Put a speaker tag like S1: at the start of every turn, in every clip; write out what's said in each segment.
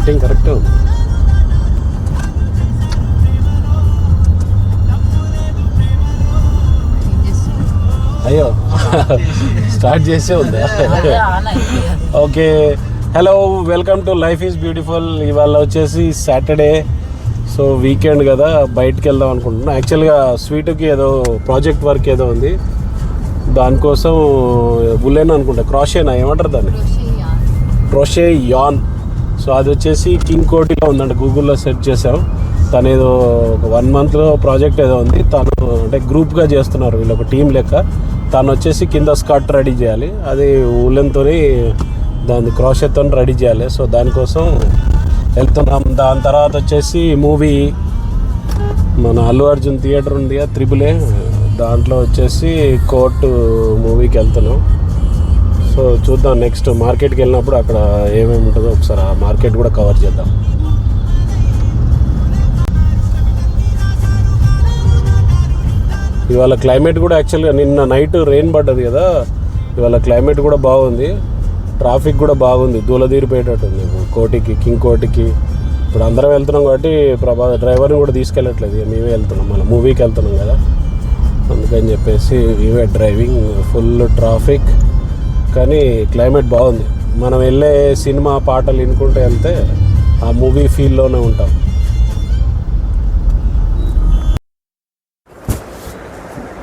S1: Lighting కరెక్టే ఉంది. అయ్యో స్టార్ట్ చేసే ఉందా? Okay, hello, welcome to life is beautiful. ఇవాళ వచ్చేసి సాటర్డే, సో వీకెండ్ కదా, బయటకు వెళ్దాం అనుకుంటున్నాను. యాక్చువల్గా స్వీట్కి ఏదో ప్రాజెక్ట్ వర్క్ ఏదో ఉంది, దానికోసం ఉలెన్ అనుకుంటా, క్రాషేనా ఏమంటారు దాన్ని, క్రోషే యాన్. సో అది వచ్చేసి కింగ్ కోటిలో ఉందంట, గూగుల్లో సెర్చ్ చేసాం. తను ఏదో ఒక 1 monthలో ప్రాజెక్ట్ ఏదో ఉంది. తను అంటే గ్రూప్గా చేస్తున్నారు వీళ్ళు, ఒక టీం లెక్క. తను వచ్చేసి కింద స్కర్ట్ రెడీ చేయాలి, అది ఉలెన్తో దాన్ని క్రాషేతో రెడీ చేయాలి. సో దానికోసం వెళ్తున్నాం. దాని తర్వాత వచ్చేసి మూవీ, మన అల్లు అర్జున్ థియేటర్ ఉంది కదా, త్రిబులే, దాంట్లో వచ్చేసి కోర్టు మూవీకి వెళ్తున్నాం. సో చూద్దాం, నెక్స్ట్ మార్కెట్కి వెళ్ళినప్పుడు అక్కడ ఏమేమి ఉంటుందో ఒకసారి ఆ మార్కెట్ కూడా కవర్ చేద్దాం. ఇవాళ క్లైమేట్ కూడా యాక్చువల్గా నిన్న నైట్ రెయిన్ పడ్డది కదా, ఇవాళ క్లైమేట్ కూడా బాగుంది, ట్రాఫిక్ కూడా బాగుంది, దూలదీరిపోయేటట్టుంది కోటికి, కింగ్ కోటికి. ఇప్పుడు అందరం వెళ్తున్నాం కాబట్టి డ్రైవర్ని కూడా తీసుకెళ్ళట్లేదు, మేమే వెళ్తున్నాం, మళ్ళీ మూవీకి వెళ్తున్నాం కదా, అందుకని చెప్పేసి మేమే డ్రైవింగ్. ఫుల్ ట్రాఫిక్, కానీ క్లైమేట్ బాగుంది. మనం వెళ్ళే సినిమా పాటలు వినుకుంటూ వెళ్తే ఆ మూవీ ఫీల్లోనే ఉంటాం.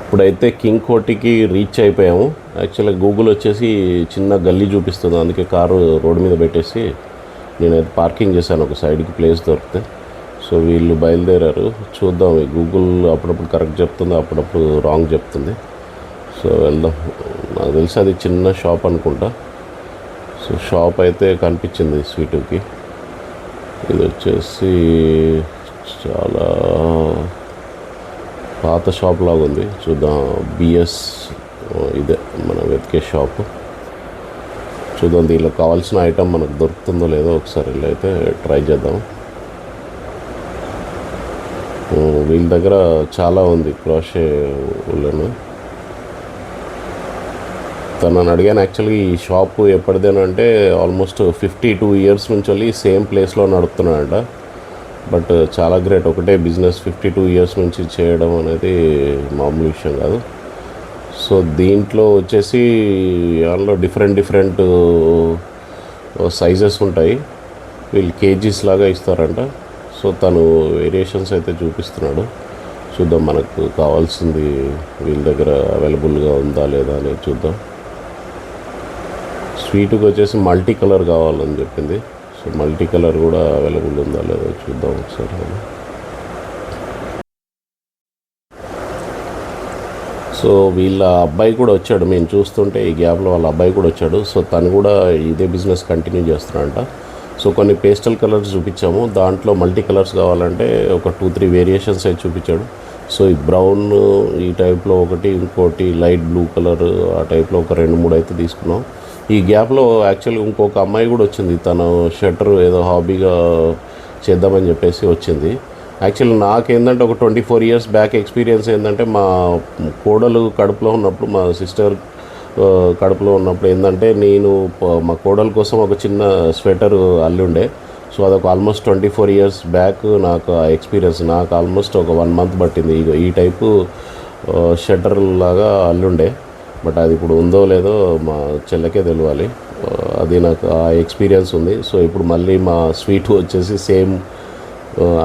S1: ఇప్పుడైతే కింగ్ కోటికి రీచ్ అయిపోయాము. యాక్చువల్గా గూగుల్ వచ్చేసి చిన్న గల్లీ చూపిస్తుంది, అందుకే కారు రోడ్డు మీద పెట్టేసి నేనైతే పార్కింగ్ చేశాను ఒక సైడ్కి, ప్లేస్ దొరికితే. సో వీళ్ళు బయలుదేరారు, చూద్దాం. గూగుల్ అప్పుడప్పుడు కరెక్ట్ చెప్తుంది, అప్పుడప్పుడు రాంగ్ చెప్తుంది. సో వెళ్దాం. నాకు తెలిసి అది చిన్న షాప్ అనుకుంటా. సో షాప్ అయితే కనిపించింది స్వీటుకి. ఇది వచ్చేసి చాలా పాత షాప్ లాగా ఉంది, చూద్దాం. బిఎస్ ఇదే మనం వెతికే షాపు. చూద్దాం దీనిలో కావాల్సిన ఐటమ్ మనకు దొరుకుతుందో లేదో ఒకసారి వెళ్ళి అయితే ట్రై చేద్దాం. వీళ్ళ దగ్గర చాలా ఉంది క్రోషే ఉలెన్. తనని అడిగాను యాక్చువల్గా ఈ షాపు ఎప్పటిదేనంటే ఆల్మోస్ట్ 52 years నుంచి వెళ్ళి సేమ్ ప్లేస్లో నడుపుతున్నాడంట. బట్ చాలా గ్రేట్, ఒకటే బిజినెస్ 52 years నుంచి చేయడం అనేది మామూలు విషయం కాదు. సో దీంట్లో వచ్చేసి అందులో డిఫరెంట్ సైజెస్ ఉంటాయి, వీళ్ళు కేజీస్ లాగా ఇస్తారంట. సో తను వేరియేషన్స్ అయితే చూపిస్తున్నాడు, చూద్దాం మనకు కావాల్సింది వీళ్ళ దగ్గర అవైలబుల్గా ఉందా లేదా అనేది చూద్దాం. స్వీట్కి వచ్చేసి మల్టీ కలర్ కావాలని చెప్పింది, సో మల్టీ కలర్ కూడా అవైలబుల్ ఉందా లేదో చూద్దాం ఒకసారి. సో వీళ్ళ అబ్బాయి కూడా వచ్చాడు, మేము చూస్తుంటే ఈ గ్యాప్లో వాళ్ళ అబ్బాయి కూడా వచ్చాడు. సో తను కూడా ఇదే బిజినెస్ కంటిన్యూ చేస్తున్నాడంట. సో కొన్ని పేస్టల్ కలర్స్ చూపించాము, దాంట్లో మల్టీ కలర్స్ కావాలంటే ఒక 2-3 వేరియేషన్స్ అయితే చూపించాడు. సో ఈ బ్రౌన్ ఈ టైప్లో ఒకటి, ఇంకోటి లైట్ బ్లూ కలర్, ఆ టైప్లో ఒక 2-3 అయితే తీసుకున్నాం. ఈ గ్యాప్లో యాక్చువల్గా ఇంకొక అమ్మాయి కూడా వచ్చింది, తను షట్టర్ ఏదో హాబీగా చేద్దామని చెప్పేసి వచ్చింది. యాక్చువల్లీ నాకేంటంటే ఒక 24 years బ్యాక్ ఎక్స్పీరియన్స్ ఏంటంటే, మా కోడలు కడుపులో ఉన్నప్పుడు, మా సిస్టర్ కడుపులో ఉన్నప్పుడు ఏంటంటే, నేను మా కోడల కోసం ఒక చిన్న స్వెటర్ అల్లుండే. సో అదొక ఆల్మోస్ట్ 24 years బ్యాక్ నాకు ఆ ఎక్స్పీరియన్స్. నాకు ఆల్మోస్ట్ ఒక 1 month పట్టింది ఈ టైపు షట్టర్ లాగా అల్లుండే. బట్ అది ఇప్పుడు ఉందో లేదో మా చెల్లెకే తెలియాలి, అది నాకు ఆ ఎక్స్పీరియన్స్ ఉంది. సో ఇప్పుడు మళ్ళీ మా స్వీట్ వచ్చేసి సేమ్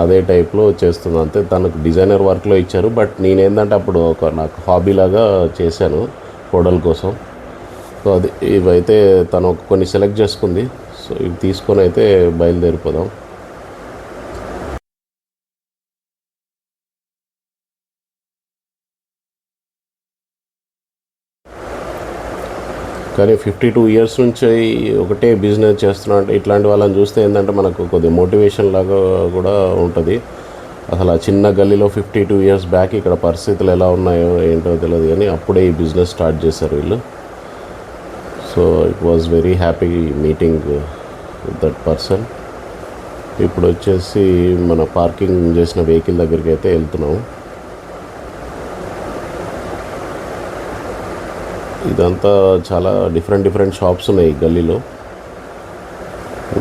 S1: అదే టైప్లో చేస్తుంది, అంతే. తనకు డిజైనర్ వర్క్లో ఇచ్చారు, బట్ నేనేంటంటే అప్పుడు ఒక నాకు హాబీలాగా చేశాను కోడల కోసం. సో అది ఇవైతే తను కొన్ని సెలెక్ట్ చేసుకుంది. సో ఇవి తీసుకొని అయితే బయలుదేరిపోదాం. కానీ 52 years నుంచి ఒకటే బిజినెస్ చేస్తున్నా అంటే ఇట్లాంటి వాళ్ళని చూస్తే ఏంటంటే మనకు కొద్దిగా మోటివేషన్ లాగా కూడా ఉంటుంది. అసలు ఆ చిన్న గల్లీలో 52 years బ్యాక్ ఇక్కడ పరిస్థితులు ఎలా ఉన్నాయో ఏంటో తెలియదు, కానీ అప్పుడే ఈ బిజినెస్ స్టార్ట్ చేశారు వీళ్ళు. So it was very happy meeting with that person. ఇప్పుడు వచ్చేసి మన పార్కింగ్ చేసిన వెహికల్ దగ్గరికి అయితే వెళ్తున్నాము. ఇదంతా చాలా డిఫరెంట్ షాప్స్ ఉన్నాయి ఈ గల్లీలో.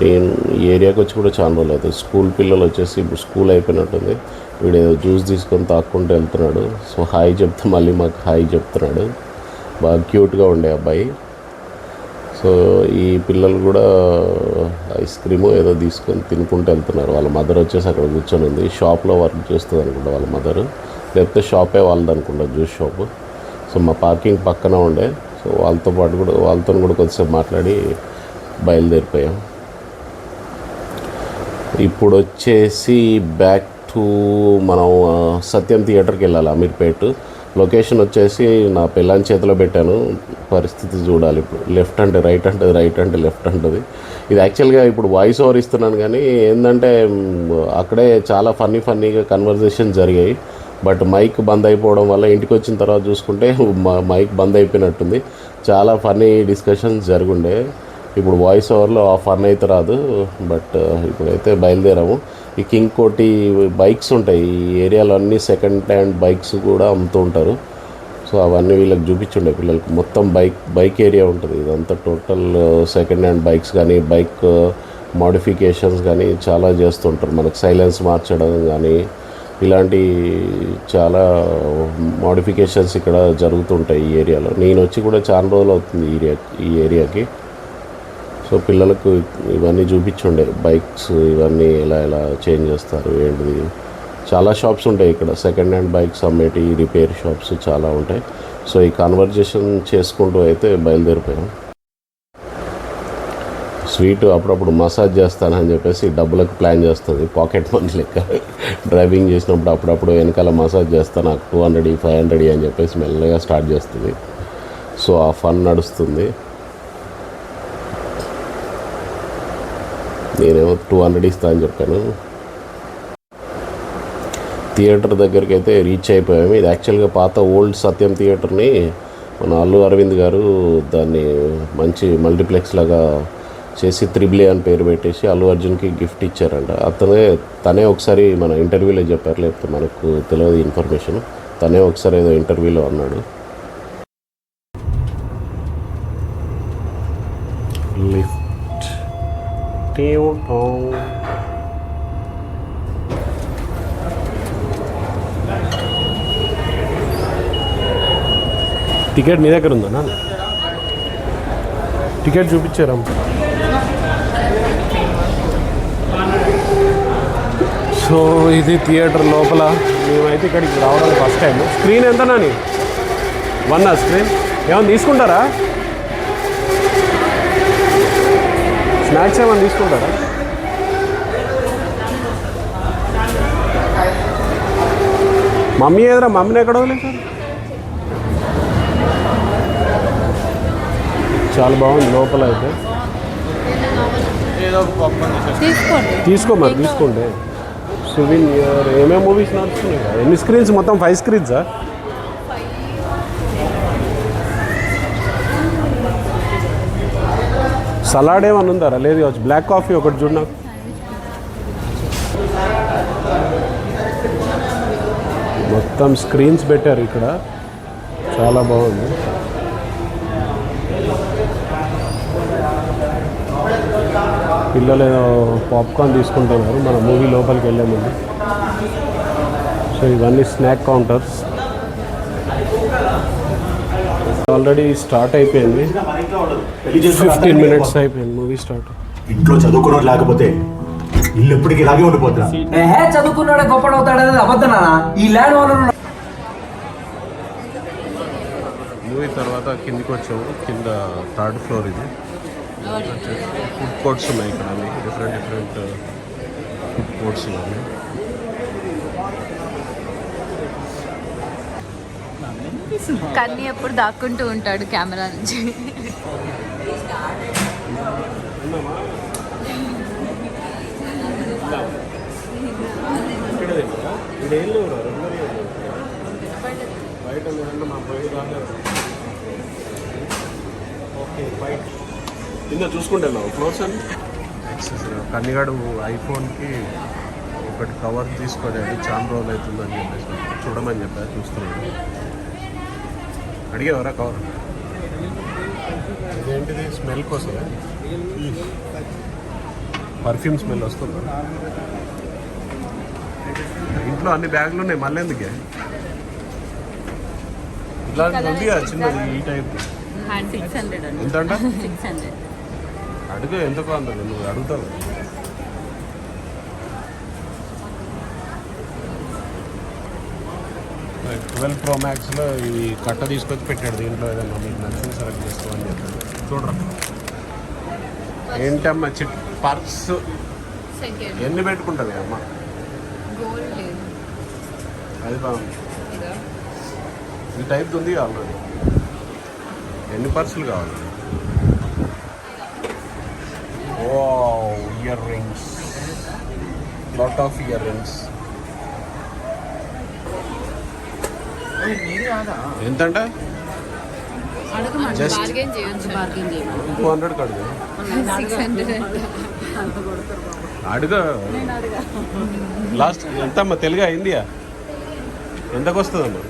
S1: నేను ఈ ఏరియాకి వచ్చి కూడా చాలా రోజులు అవుతుంది. స్కూల్ పిల్లలు వచ్చేసి ఇప్పుడు స్కూల్ అయిపోయినట్టుంది. వీడు ఏదో జ్యూస్ తీసుకొని తాక్కుంటూ వెళ్తున్నాడు. సో హాయ్ చెప్తే మళ్ళీ మాకు హాయ్ చెప్తున్నాడు. బాగా క్యూట్గా ఉండే అబ్బాయి. సో ఈ పిల్లలు కూడా ఐస్ క్రీము ఏదో తీసుకొని తినుకుంటూ వెళ్తున్నారు. వాళ్ళ మదర్ వచ్చేసి అక్కడ కూర్చొని ఉంది. షాప్లో వర్క్ చేస్తుంది అనుకుంటా వాళ్ళ మదరు, లేకపోతే షాపే వాళ్ళది అనుకుంటా, జ్యూస్ షాపు. సో మా పార్కింగ్ పక్కన ఉండే. సో వాళ్ళతో కూడా కొద్దిసేపు మాట్లాడి బయలుదేరిపోయాం. ఇప్పుడు వచ్చేసి బ్యాక్ టు మనం సత్యం థియేటర్కి వెళ్ళాలి, అమీర్పేట్. లొకేషన్ వచ్చేసి నా పిల్లని చేతిలో పెట్టాను. పరిస్థితి చూడాలి ఇప్పుడు. లెఫ్ట్ అంటే రైట్ అంటుంది, రైట్ అంటే లెఫ్ట్ అంటుంది. ఇది యాక్చువల్గా ఇప్పుడు వాయిస్ ఓవర్ ఇస్తున్నాను, కానీ ఏంటంటే అక్కడే చాలా ఫన్నీగా కన్వర్జేషన్ జరిగాయి. బట్ మైక్ బంద్ అయిపోవడం వల్ల ఇంటికి వచ్చిన తర్వాత చూసుకుంటే మైక్ బంద్ అయిపోయినట్టుంది. చాలా ఫన్నీ డిస్కషన్స్ జరుగుండే. ఇప్పుడు వాయిస్ ఓవర్లో ఆ ఫన్ అయితే రాదు. బట్ ఇప్పుడైతే బయలుదేరాము. ఈ కింగ్ కోటి బైక్స్ ఉంటాయి ఈ ఏరియాలో, అన్నీ సెకండ్ హ్యాండ్ బైక్స్ కూడా అమ్ముతూ ఉంటారు. సో అవన్నీ వీళ్ళకి చూపించుండే పిల్లలకి. మొత్తం బైక్ ఏరియా ఉంటుంది ఇదంతా. టోటల్ సెకండ్ హ్యాండ్ బైక్స్ కానీ బైక్ మోడిఫికేషన్స్ కానీ చాలా చేస్తుంటారు. మనకు సైలెన్స్ మార్చడం కానీ ఇలాంటి చాలా మోడిఫికేషన్స్ ఇక్కడ జరుగుతుంటాయి ఈ ఏరియాలో. నేను వచ్చి కూడా చాలా రోజులు అవుతుంది ఈ ఏరియాకి. సో పిల్లలకు ఇవన్నీ చూపించుండే బైక్స్, ఇవన్నీ ఎలా చేంజ్ చేస్తారు ఏంటిది. చాలా షాప్స్ ఉంటాయి ఇక్కడ, సెకండ్ హ్యాండ్ బైక్స్ అమ్మేటి రిపేర్ షాప్స్ చాలా ఉంటాయి. సో ఈ కన్వర్జేషన్ చేసుకుంటూ అయితే బయలుదేరిపోయాం. స్వీట్ అప్పుడప్పుడు మసాజ్ చేస్తానని చెప్పేసి డబ్బులకు ప్లాన్ చేస్తుంది, పాకెట్ మనీ లెక్క. డ్రైవింగ్ చేసినప్పుడు అప్పుడప్పుడు వెనకాల మసాజ్ చేస్తాను, నాకు 200 500 అని చెప్పేసి మెల్లగా స్టార్ట్ చేస్తుంది. సో ఆ ఫన్ నడుస్తుంది. నేనేమో 200 ఇస్తా అని చెప్పాను. థియేటర్ దగ్గరికి అయితే రీచ్ అయిపోయాము. ఇది యాక్చువల్గా పాత ఓల్డ్ సత్యం థియేటర్ని మన అల్లు అరవింద్ గారు దాన్ని మంచి మల్టీప్లెక్స్ లాగా చేసి 3A అని పేరు పెట్టేసి అల్లు అర్జున్కి గిఫ్ట్ ఇచ్చారంట. తనే ఒకసారి మన ఇంటర్వ్యూలో చెప్పారు, లేకపోతే మనకు తెలియదు ఇన్ఫర్మేషన్. తనే ఒకసారి ఏదో ఇంటర్వ్యూలో అన్నాడు. లిఫ్ట్ టికెట్ నీ దగ్గర ఉందా? టికెట్ చూపించారా? సో ఇది థియేటర్ లోపల. మేమైతే ఇక్కడికి రావడం ఫస్ట్ టైం. స్క్రీన్ ఎంత నాని? 1 స్క్రీన్ ఏమైనా తీసుకుంటారా? స్నాక్స్ ఏమైనా తీసుకుంటారా? మమ్మీ ఎదురా, మమ్మీని ఎక్కడ వదిలేదు సార్. చాలా బాగుంది లోపల అయితే. తీసుకోండి. సువీనియర్ ఏమేమి మూవీస్ నడుస్తున్నాయి కదా. ఎన్ని స్క్రీన్స్? మొత్తం 5 స్క్రీన్సా? సలాడ్ ఏమన్నా ఉందారా? లేదు కావచ్చు. బ్లాక్ కాఫీ ఒకటి చూడు నాకు. మొత్తం స్క్రీన్స్ పెట్టారు ఇక్కడ, చాలా బాగుంది. పిల్లలు ఏదో పాప్కార్న్ తీసుకుంటున్నారు మన మూవీ లోపలికి వెళ్ళే ముందు. సో ఇవన్నీ స్నాక్ కౌంటర్స్. ఆల్రెడీ స్టార్ట్ అయిపోయింది, 15 minutes అయిపోయింది మూవీ స్టార్ట్.
S2: ఇంట్లో చదువుకున్నాడు లేకపోతే ఇల్లు ఎప్పటికీ ఇలాగే ఉండిపోతున్నా.
S3: చదువుకున్నాడే గొప్పడవుతాడనేది అబద్ధనా? ఈ ల్యాండ్ వాళ్ళు
S1: మూవీ తర్వాత కిందికి వచ్చాము. కింద 3rd floor ఇది. ఫుడ్ కోర్ట్స్ ఉన్నాయి ఇక్కడ, మీకు డిఫరెంట్ ఫుడ్ కోర్ట్స్ ఉన్నాయి.
S4: కన్నీ ఎప్పుడు దాక్కుంటూ ఉంటాడు కెమెరా నుంచి.
S1: కింద చూసుకుంటే ఫ్లోర్స్ అని కన్నిగాడు ఐఫోన్కి ఒకటి కవర్ తీసుకొని అది చాలా రోజులు అవుతుందని చెప్పేసి చూడమని చెప్పారు. చూస్తున్నాడు. అడిగేవరా కవర్? ఇదేంటిది? స్మెల్ కోసం
S5: పర్ఫ్యూమ్ స్మెల్ వస్తుంది. ఇంట్లో అన్ని బ్యాగులు ఉన్నాయి, మళ్ళీ ఎందుకే ఇట్లాంటి ఉంది కదా చిన్నది ఈ టైప్.
S4: 600
S5: ఎంత అంట?
S4: 600.
S5: అడుగు ఎంతకో అందరు, నువ్వు అడుగుతావు. ట్వెల్వ్ ప్రో మ్యాక్స్లో ఇవి కట్ట తీసుకొచ్చి పెట్టాడు. దీంట్లో ఏదన్నా మీకు నచ్చింది సెలెక్ట్ చేసుకోమని చెప్పాడు. చూడరా ఏంటమ్మా పర్స్
S4: సెకండ్
S5: ఎన్ని పెట్టుకుంటుంది అమ్మ?
S4: గోల్డ్ లేదు.
S5: అది బాగుంది. ఈ టైప్ ఉంది ఆల్రెడీ. ఎన్ని పర్సులు కావాలి? ఓ ear rings, lot of ear rings. ఎంతంట? Just-
S4: బార్గెన్ చేయొచ్చు.
S5: 200 అడుగు.
S4: 600.
S5: అడుగు. లాస్ట్ ఎంతమ్మా? తెలుగా హిందీయా? ఎంతకు వస్తుందమ్మా?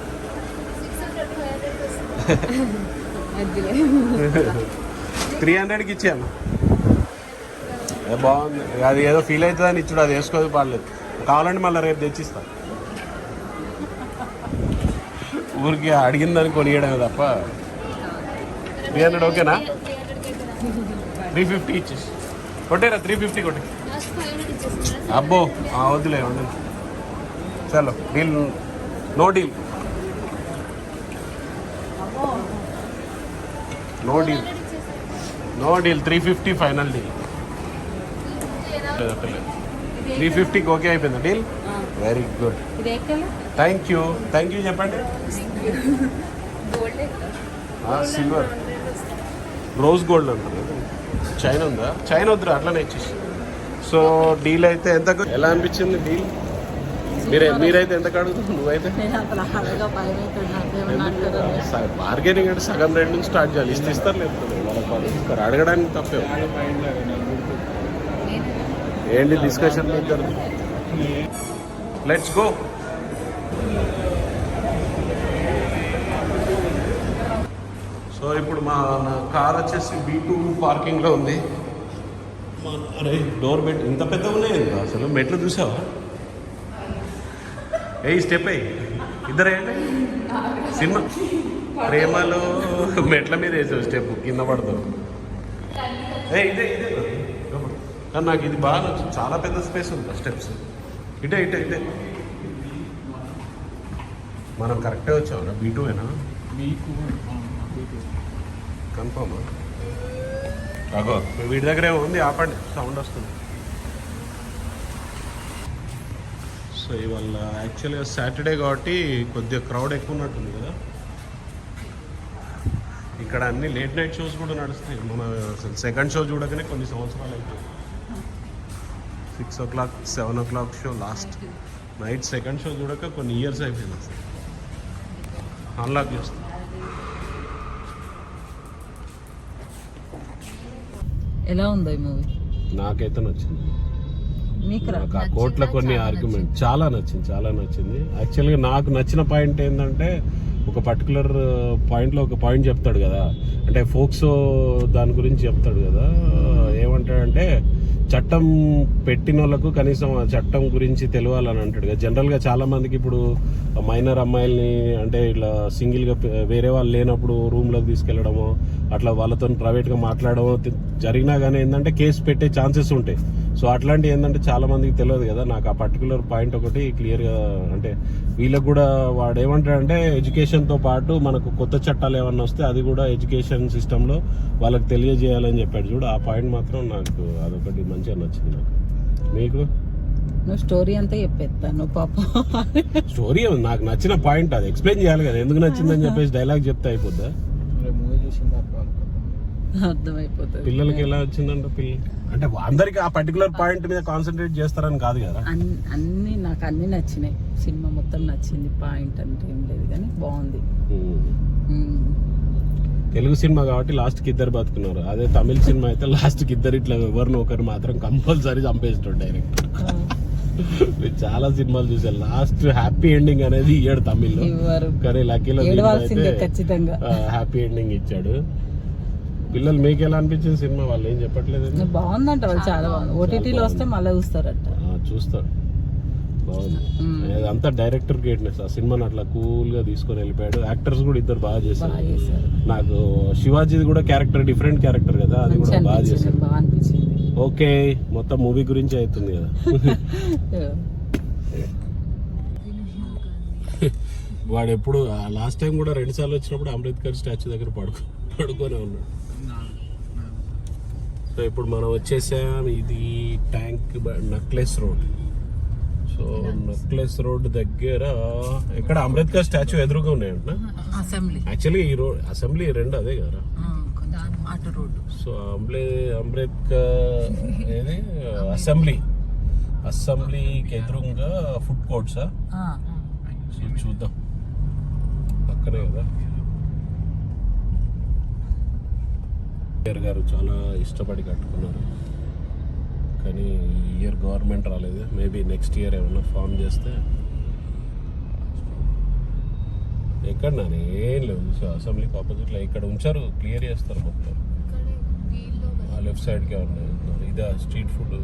S5: 300కి ఇచ్చాను. బాగుంది. అది ఏదో ఫీల్ అవుతుందని ఇచ్చుడు, అది వేసుకోదు పాడలేదు. కావాలంటే మళ్ళీ రేపు తెచ్చిస్తా. ఊరికి అడిగిందని కొనియడమే తప్ప. 300 ఓకేనా? 350 ఇచ్చేసి కొట్టేరా. 350 కొట్టే. అబ్బో వద్దులే, ఉండదు. చలో deal. No deal, no deal, no deal. 350 final deal. 350కి ఓకే అయిపోయింది deal. Very good. Thank you. Thank you చెప్పండి. సిల్వర్ రోజ్ గోల్డ్ అంటారు. చైనా ఉందా? చైనా వద్దురా, అట్లనే ఇచ్చేసి. సో డీల్ అయితే ఎంత? ఎలా అనిపించింది డీల్? మీరైతే ఎంత అడుగుతావు? నువ్వైతే బార్గెనింగ్ అంటే సగం రేట్ నుంచి స్టార్ట్ చేయాలి. ఇస్తారు లేదు వాళ్ళకి ఇస్తారు. అడగడానికి తప్పే. ఏంటి డిస్కషన్ ఇద్దరు? Let's go. సో ఇప్పుడు మా కార్ వచ్చేసి B2 పార్కింగ్లో ఉంది. అరే డోర్ బెడ్ ఇంత పెద్దగా ఉన్నాయి అసలు. మెట్లు చూసావా? ఏ స్టెప్ అయ్యి ఇద్దరు ఏంటి సినిమా ప్రేమలో మెట్ల మీద వేసావు స్టెప్, కింద పడతావు. ఇదే ఇదే కానీ నాకు ఇది బాగా నచ్చింది. చాలా పెద్ద స్పేస్ ఉంది స్టెప్స్. ఇటే ఇటే ఇటే. మనం కరెక్టే వచ్చావురా. B2ఏనా? కన్ఫర్మా? అగో వీడి దగ్గర ఏమో ఉంది, ఆపండి, సౌండ్ వస్తుంది. సో ఇవాళ యాక్చువల్గా సాటర్డే కాబట్టి కొద్దిగా క్రౌడ్ ఎక్కువ ఉన్నట్టుంది కదా. ఇక్కడ అన్ని లేట్ నైట్ షోస్ కూడా నడుస్తాయి. మన అసలు సెకండ్ షో చూడగానే కొన్ని సంవత్సరాలు అయిపోయింది. 6 o'clock 7 o'clock show last night. Second show చూడక కొన్ని ఇయర్స్ అయిపోయింది అసలు. అన్లాక్ చేస్తాం.
S6: ఎలా ఉంది ఈ మూవీ?
S5: నాకైతే నచ్చింది.
S6: మీకు
S5: నాకు ఆ కోట్ల కొన్ని ఆర్గ్యుమెంట్ చాలా నచ్చింది. యాక్చువల్గా నాకు నచ్చిన పాయింట్ ఏంటంటే, ఒక పర్టికులర్ పాయింట్లో ఒక పాయింట్ చెప్తాడు కదా, అంటే ఫోక్సో దాని గురించి చెప్తాడు కదా. ఏమంటాడంటే, చట్టం పెట్టిన వాళ్ళకు కనీసం ఆ చట్టం గురించి తెలియాలని అంటాడు కదా. జనరల్గా చాలా మందికి ఇప్పుడు మైనర్ అమ్మాయిల్ని అంటే ఇట్లా సింగిల్గా వేరే వాళ్ళు లేనప్పుడు రూమ్లోకి తీసుకెళ్ళడము, అట్లా వాళ్ళతో ప్రైవేట్గా మాట్లాడడం జరిగినా కానీ ఏంటంటే కేసు పెట్టే ఛాన్సెస్ ఉంటాయి. సో అట్లాంటివి ఏంటంటే చాలా మందికి తెలియదు కదా. నాకు ఆ పర్టికులర్ పాయింట్ ఒకటి క్లియర్గా, అంటే వీళ్ళకి కూడా వాడు ఏమంటాడంటే, ఎడ్యుకేషన్తో పాటు మనకు కొత్త చట్టాలు ఏమన్నా వస్తే అది కూడా ఎడ్యుకేషన్ సిస్టంలో వాళ్ళకి తెలియజేయాలని చెప్పాడు చూడు. ఆ పాయింట్ మాత్రం నాకు అదొకటి మంచిగా నచ్చింది. నాకు మీకు
S6: నువ్వు స్టోరీ అంతా చెప్పేస్తాను పాపం.
S5: స్టోరీ నాకు నచ్చిన పాయింట్ అది ఎక్స్ప్లెయిన్ చేయాలి కదా, ఎందుకు నచ్చిందని చెప్పేసి డైలాగ్ చెప్తే అయిపోద్దా?
S6: అర్థమైపోతుంది.
S5: పిల్లలకి ఎలా వచ్చిందంటే, పిల్లలకి అంటే అందరికి ఆ పర్టికులర్ పాయింట్ మీద కాన్సన్ట్రేట్ చేస్తారని కాదు కదా.
S6: అన్ని నాకు అన్ని నచ్చినాయి. సినిమా మొత్తం నచ్చింది. పాయింట్ అంటే ఏం లేదు కానీ బాగుంది.
S5: తెలుగు సినిమా కాబట్టి లాస్ట్కి ఇద్దరు బతుకున్నారు. అదే తమిళ సినిమా అయితే లాస్ట్కి ఇద్దరు ఇట్లా ఎవరిని ఒకరు మాత్రం కంపల్సరీ చంపేస్తాడు డైరెక్ట్. చాలా సినిమాలు చూసాను, లాస్ట్ హ్యాపీ ఎండింగ్ అనేది ఇయ్యాడు తమిళ్లో, కానీ లక్కీలో
S6: ఖచ్చితంగా
S5: హ్యాపీ ఎండింగ్ ఇచ్చాడు. పిల్లలు మీకు ఎలా అనిపించింది సినిమా? వాళ్ళు ఏం చెప్పట్లేదు.
S6: బాగుందంట, వాళ్ళు చాలా బాగుంది. ఓటీటీలో వస్తే మళ్ళీ చూస్తారట.
S5: చూస్తారు. బాగుంది. అంతా డైరెక్టర్ గ్రేట్నెస్. ఆ సినిమాని అట్లా కూల్ గా తీసుకొని వెళ్ళిపోయాడు. యాక్టర్స్ కూడా ఇద్దరు బాగా చేశారు. నాకు శివాజీది కూడా క్యారెక్టర్ డిఫరెంట్ క్యారెక్టర్ కదా, అది కూడా బాగా చేశారు.
S6: బాగా అనిపించింది.
S5: ఓకే, మొత్తం మూవీ గురించి అవుతుంది కదా. వాడు ఎప్పుడు లాస్ట్ టైం కూడా 2 సార్లు వచ్చినప్పుడు అంబేద్కర్ స్టాచ్యూ దగ్గర పడుకొని ఉన్నాడు. సో ఇప్పుడు మనం వచ్చేసాం, ఇది tank necklace road. So necklace road దగ్గర ఎక్కడ అంబేద్కర్ స్టాచ్యూ ఎదురుగా ఉన్నాయంట.
S6: అసెంబ్లీ
S5: యాక్చువల్లీ ఈ రోడ్ అసెంబ్లీ 2 అదే కదా.
S6: అటు రోడ్డు.
S5: సో అంబేద్కర్ ఏది అసెంబ్లీకి ఎదురుగా ఫుడ్ కోర్ట్సా? సో చూద్దాం, పక్కనే కదా. గారు చాలా ఇష్టపడి కట్టుకున్నారు, కానీ ఈ ఇయర్ గవర్నమెంట్ రాలేదు. మేబీ నెక్స్ట్ ఇయర్ ఏమన్నా ఫామ్ చేస్తే. ఎక్కడ నాని ఏం లేవు. సో అసెంబ్లీకి ఆపోజిట్లో ఇక్కడ ఉంచారు, క్లియర్ చేస్తారు మొత్తం. ఆ లెఫ్ట్ సైడ్కే ఉన్నాయి. ఇదా స్ట్రీట్ ఫుడ్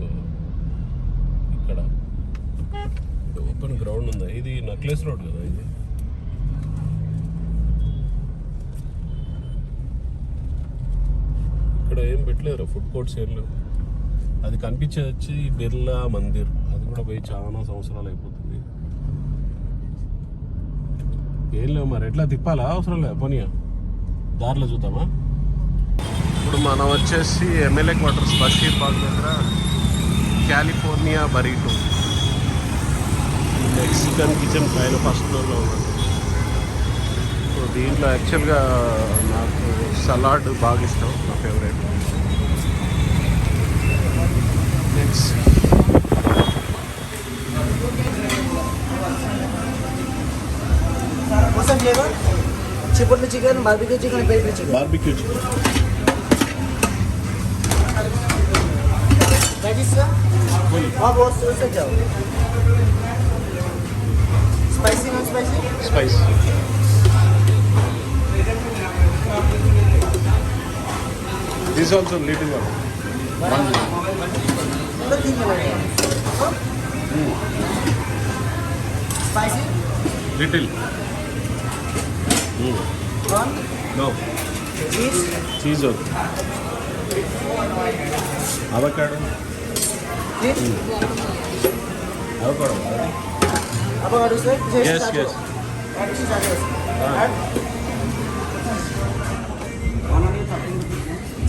S5: ఇక్కడ ఓపెన్ గ్రౌండ్ ఉందా? ఇది నక్లెస్ రోడ్ కదా ఇది. ఇక్కడ ఏం పెట్టలేరు, ఫుడ్ కోర్ట్స్ ఏం లేవు. అది కనిపించేది వచ్చి బిర్లా మందిర్, అది కూడా పోయి చాలా సంవత్సరాలు అయిపోతుంది. ఏం లేవు మరి, ఎట్లా తిప్పాలా? అవసరం లేదు, పోనీయా దారిలో చూద్దామా. ఇప్పుడు మనం వచ్చేసి ఎమ్మెల్యే క్వార్టర్స్ బషీర్ బాగ్ దగ్గర కాలిఫోర్నియా బరీటో మెక్సికన్ కిచెన్ పైన ఫస్ట్ ఫ్లోర్లో ఉన్నది. సో దీంట్లో యాక్చువల్గా నాకు సలాడ్ బాగా ఇష్టం, నా favourite. Next
S7: What's the flavor? Chipotle chicken, barbecue chicken, and peri-peri chicken.
S5: Barbecue chicken.
S7: Veggies, sir? How about sir, Joe? Spicy, non-spicy?
S5: Spice. This also little one.
S7: Nothing like that. Spicy?
S5: Little.
S7: Corn?
S5: No.
S7: Cheese?
S5: Cheese okay. Avocado.
S7: Cheese?
S5: Avocado.
S7: Avocado, sir?
S5: Yes, yes.
S7: Add cheese, add. Add.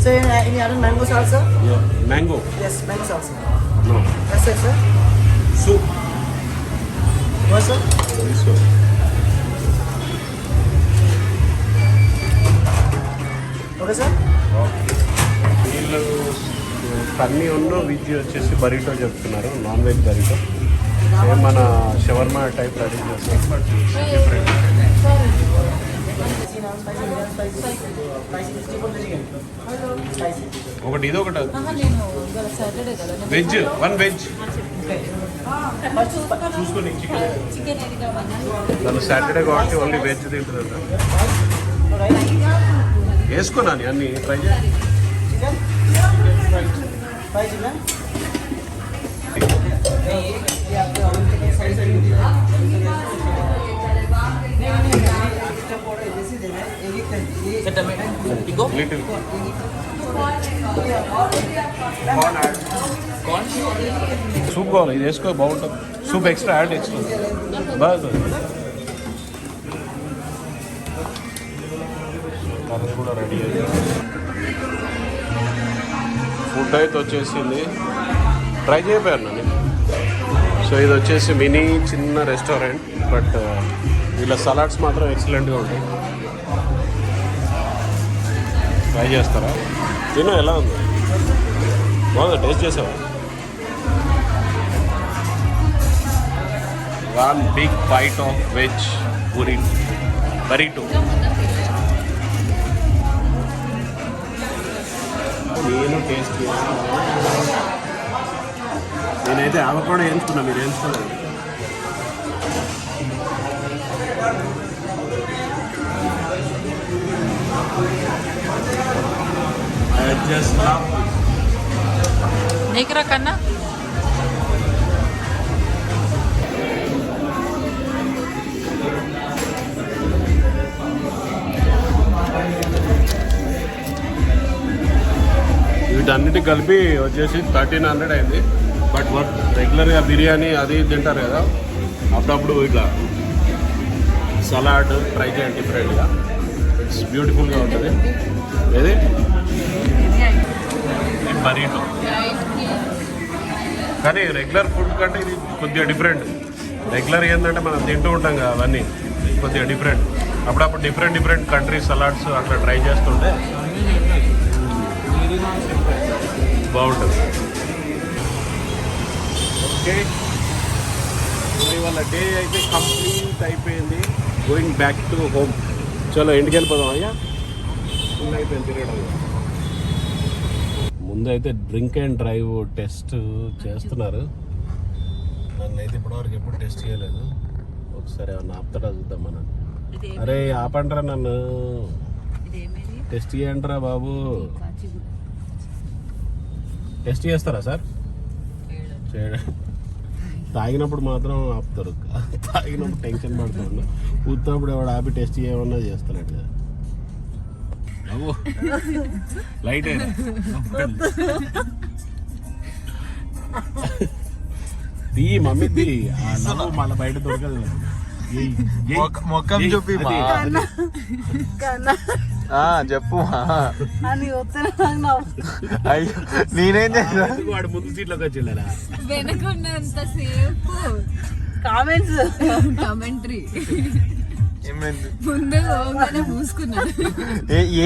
S7: Sir, any other mango salsa?
S5: Yeah. Mango.
S7: Yes, mango salsa.
S5: No.
S7: That's it, sir.
S5: Soup.
S7: What, sir?
S5: This one.
S7: Okay, sir?
S5: వీళ్ళు కన్నీ ఉన్న విజ్ వచ్చేసి బరీటో చెప్తున్నారు, non veg బరీటో. Same మన shawarma type ready చేస్తాం, but different. ఒకటి ఇది ఒకటి veg, 1 veg చూసుకోండి. చికెన్ సాటర్డే కాబట్టి ఓన్లీ వెజ్ తింటుందంట. వేసుకున్నాను అన్ని ట్రై చేయాలి. లిటిల్ సూప్ కావాలి, ఇది వేసుకో బాగుంటుంది. సూప్ ఎక్స్ట్రా యాడ్ ఎక్స్ట్రా బాగా. కర్రీ కూడా రెడీ అయ్యింది. ఫుడ్ అయితే వచ్చేసింది, ట్రై చేయపోయాను నేను. సో ఇది వచ్చేసి మినీ చిన్న రెస్టారెంట్, బట్ వీళ్ళ సలాడ్స్ మాత్రం ఎక్సలెంట్గా ఉంటాయి. ట్రై చేస్తారా? తిను, ఎలా ఉంది? బాగుందా? టేస్ట్ చేసావా? 1 బిగ్ బైట్ ఆఫ్ వెజ్ బరీటో. నేను టేస్ట్ చేసి నేనైతే అవకాడో వేయించుకున్నా, మీరు వేయించుకోలేదు. Just love.
S6: నీకురా కన్నా
S5: వీటన్నిటికి కలిపి వచ్చేసి 1300 అయింది. బట్ రెగ్యులర్గా బిర్యానీ అది తింటారు కదా, అప్పుడప్పుడు ఇట్లా సలాడ్ ట్రై చేయండి డిఫరెంట్గా. ఇట్స్ బ్యూటిఫుల్గా ఉంటుంది. ఏది బరీటో, కానీ రెగ్యులర్ ఫుడ్ కంటే ఇది కొద్దిగా డిఫరెంట్. రెగ్యులర్ ఏంటంటే మనం తింటూ ఉంటాం కదా, అవన్నీ కొద్దిగా డిఫరెంట్. అప్పుడప్పుడు డిఫరెంట్ కంట్రీస్ సలాడ్స్ అట్లా ట్రై చేస్తుంటే బాగుంటుంది. ఓకే, ఇవాళ డే అయితే కంప్లీట్ అయిపోయింది. Going back to home. చలో ఇంటికి వెళ్ళిపోదాం అయ్యా, ఫుల్ అయిపోయింది తిరగడం. ముందైతే డ్రింక్ అండ్ డ్రైవ్ టెస్ట్ చేస్తున్నారు. నన్ను అయితే ఇప్పటివరకు ఎప్పుడు టెస్ట్ చేయలేదు. ఒకసారి ఏమన్నా ఆపుతాడా చూద్దాం మనం. అరే ఆపండ్రా, నన్ను టెస్ట్ చేయండిరా బాబు. టెస్ట్ చేస్తారా సార్? చేయడం తాగినప్పుడు మాత్రం ఆపుతారు, తాగినప్పుడు టెన్షన్ పడుతుండ. కూర్చున్నప్పుడు ఎవడు ఆపి టెస్ట్ చేయమన్నా చేస్తాడు కదా బాబు. లైట్ అయినా తీ మమ్మీ తీ, మళ్ళీ బయట దొరకదు.
S8: మొక్కం చూపి చెప్పు. అయ్యో నేనేం చేసా?
S5: వాడు ముందు సీట్లోకి వచ్చిండా
S4: వెనకున్నంత సేపు
S6: కామెంట్స్
S4: కమెంటరీ
S8: ఏమైంది?
S4: ముందు పోగానే మూసుకున్నాడు.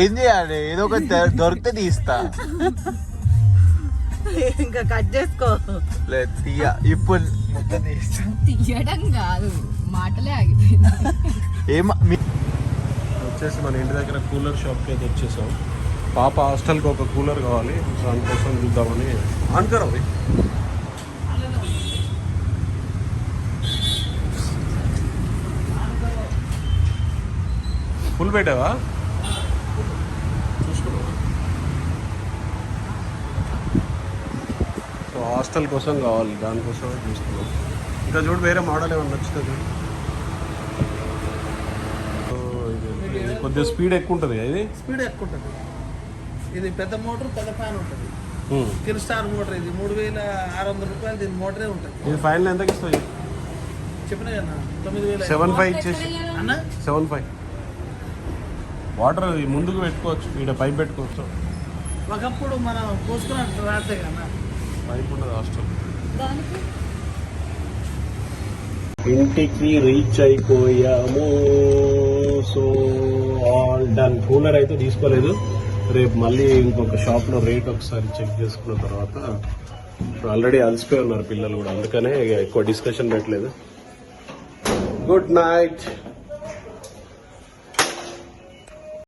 S8: ఏం చేయాలి? ఏదో ఒక దొరికితే తీస్తా.
S6: ఇంకా కట్ చేసుకో.
S8: లేదు తీయ, ఇప్పుడు మొత్తం తీస్తా.
S4: తీయడం కాదు, మాటలే ఆగిపోయింది.
S5: వచ్చేసి మన ఇంటి దగ్గర కూలర్ షాప్కి అయితే వచ్చేసాం. పాప హాస్టల్కి ఒక కూలర్ కావాలి, దానికోసం చూద్దామని. ఆన్కర్ అవి ఫుల్ పెట్టావా? చూసుకున్నావా? సో హాస్టల్ కోసం కావాలి, దానికోసం చూస్తున్నాం. ఇంకా చూడు వేరే మోడల్ ఏమన్నా నచ్చుతుంది. ఇది కొద్దిగా స్పీడ్ ఎక్కువ ఉంటుంది. ఇది
S7: స్పీడ్ ఎక్కువ ఉంటుంది. ఇది పెద్ద మోటార్, పెద్ద ఫ్యాన్ ఉంటుంది. Kill star motor. ఇది 3600 రూపాయలు దీని మోటరే ఉంటుంది.
S5: ఇది ఫైనల్ ఎంతకి ఇస్తుంది?
S7: చెప్పినా కదా 9000.
S5: 7.5 ఇచ్చేసి
S7: అన్న
S5: 7.5. వాటర్ ముందుకు పెట్టుకోవచ్చు, ఇక్కడ పైప్ పెట్టుకోవచ్చు.
S7: ఒకప్పుడు మనం పోసుకున్నట్టు రాస్తే కదా
S5: పైప్ ఉండదు హాస్టల్. ఇంటికి రీచ్ అయిపోయాము. So all done. కూలర్ అయితే తీసుకోలేదు, రేపు మళ్ళీ ఇంకొక షాప్లో రేట్ ఒకసారి చెక్ చేసుకున్న తర్వాత. ఆల్రెడీ అలసిపోయి ఉన్నారు పిల్లలు కూడా, అందుకనే ఎక్కువ డిస్కషన్ పెట్టలేదు. Good night.